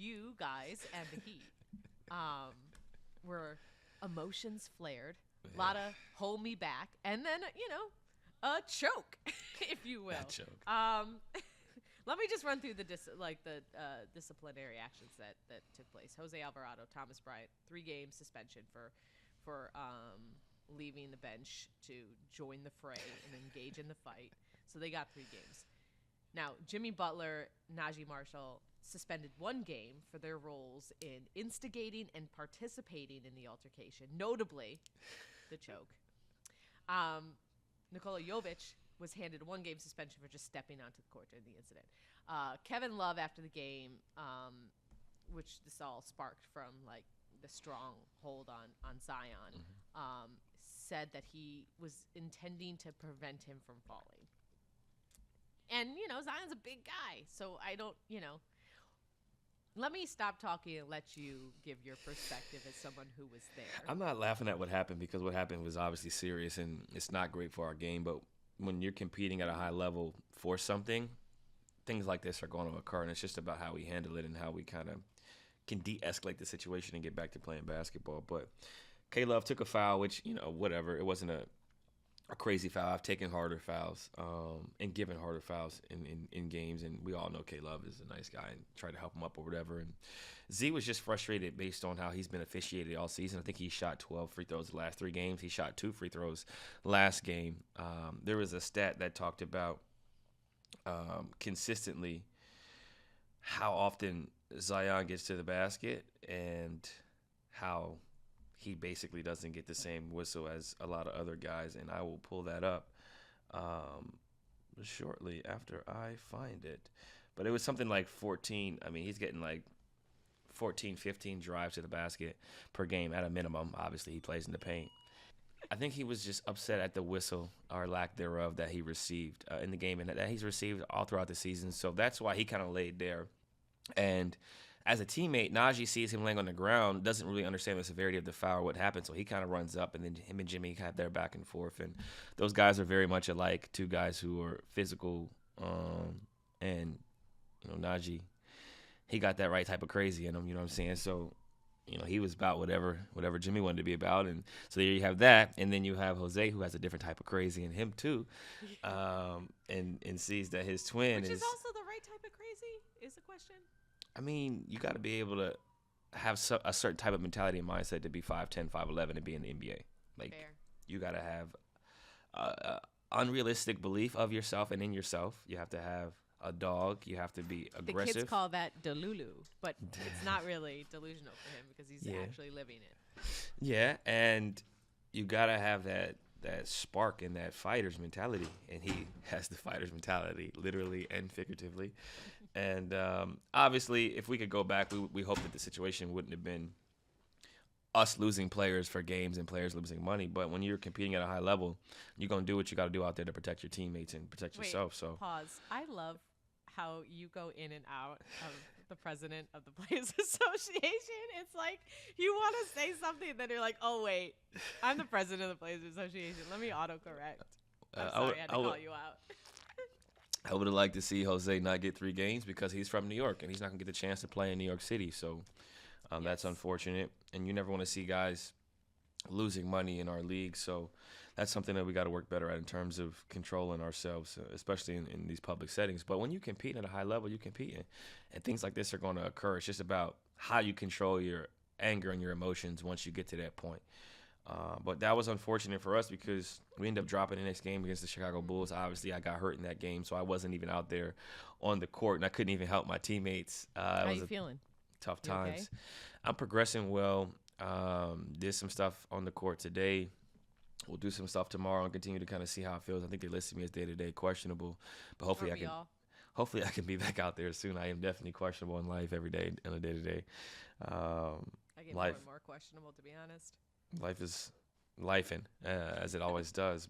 you guys and the Heat were emotions flared, a lot of hold me back, and then a choke, if you will. A choke. Let me just run through the disciplinary actions that took place. Jose Alvarado, Thomas Bryant, 3-game suspension for leaving the bench to join the fray and engage in the fight. So they got 3 games. Now, Jimmy Butler, Najee Marshall suspended 1 game for their roles in instigating and participating in the altercation, notably the choke. Nikola Jovic was handed a 1-game suspension for just stepping onto the court during the incident. Kevin Love, after the game, which this all sparked from like the strong hold on Zion, said that he was intending to prevent him from falling. And, Zion's a big guy, so I don't, let me stop talking and let you give your perspective as someone who was there. I'm not laughing at what happened because what happened was obviously serious and it's not great for our game. But when you're competing at a high level for something, things like this are going to occur. And it's just about how we handle it and how we kind of can de-escalate the situation and get back to playing basketball. But K-Love took a foul, which, whatever. It wasn't a crazy foul. I've taken harder fouls and given harder fouls in games, and we all know K-Love is a nice guy and try to help him up or whatever. And Z was just frustrated based on how he's been officiated all season. I think he shot 12 free throws the last 3 games. He shot 2 free throws last game. There was a stat that talked about consistently how often Zion gets to the basket and how he basically doesn't get the same whistle as a lot of other guys, and I will pull that up shortly after I find it. But it was something like 14. I mean, he's getting like 14, 15 drives to the basket per game at a minimum. Obviously, he plays in the paint. I think he was just upset at the whistle or lack thereof that he received in the game and that he's received all throughout the season. So that's why he kind of laid there. And as a teammate, Najee sees him laying on the ground, doesn't really understand the severity of the foul or what happened, so he kind of runs up, and then him and Jimmy had their back and forth. And those guys are very much alike, 2 guys who are physical, and, Najee, he got that right type of crazy in him, you know what I'm saying? So, he was about whatever Jimmy wanted to be about. And so there you have that. And then you have Jose, who has a different type of crazy in him, too, and sees that his twin Which is also the right type of crazy, is the question. I mean, you got to be able to have a certain type of mentality and mindset to be 5'10", 5'11", and be in the NBA. Like, Fair. You got to have a unrealistic belief of yourself and in yourself. You have to have a dog. You have to be aggressive. The kids call that delulu, but it's not really delusional for him because he's actually living it. Yeah, and you got to have that spark and that fighter's mentality, and he has the fighter's mentality, literally and figuratively. And obviously, if we could go back, we hope that the situation wouldn't have been us losing players for games and players losing money. But when you're competing at a high level, you're going to do what you got to do out there to protect your teammates and protect yourself. So pause. I love how you go in and out of the president of the Players Association. It's like you want to say something, then you're like, oh, wait, I'm the president of the Players Association. Let me autocorrect. I'm sorry, I had to call you out. I would have liked to see Jose not get 3 games because he's from New York and he's not going to get the chance to play in New York City. So that's unfortunate. And you never want to see guys losing money in our league. So that's something that we got to work better at in terms of controlling ourselves, especially in these public settings. But when you compete at a high level, you compete. And things like this are going to occur. It's just about how you control your anger and your emotions once you get to that point. But that was unfortunate for us because we ended up dropping the next game against the Chicago Bulls. Obviously, I got hurt in that game, so I wasn't even out there on the court, and I couldn't even help my teammates. How are you feeling? Tough You times. okay? I'm progressing well. Did some stuff on the court today. We'll do some stuff tomorrow and continue to kind of see how it feels. I think they listed me as day-to-day questionable, but hopefully I can be back out there soon. I am definitely questionable in life every day on a day-to-day. I get more and more questionable, to be honest. Life is lifing, as it always does.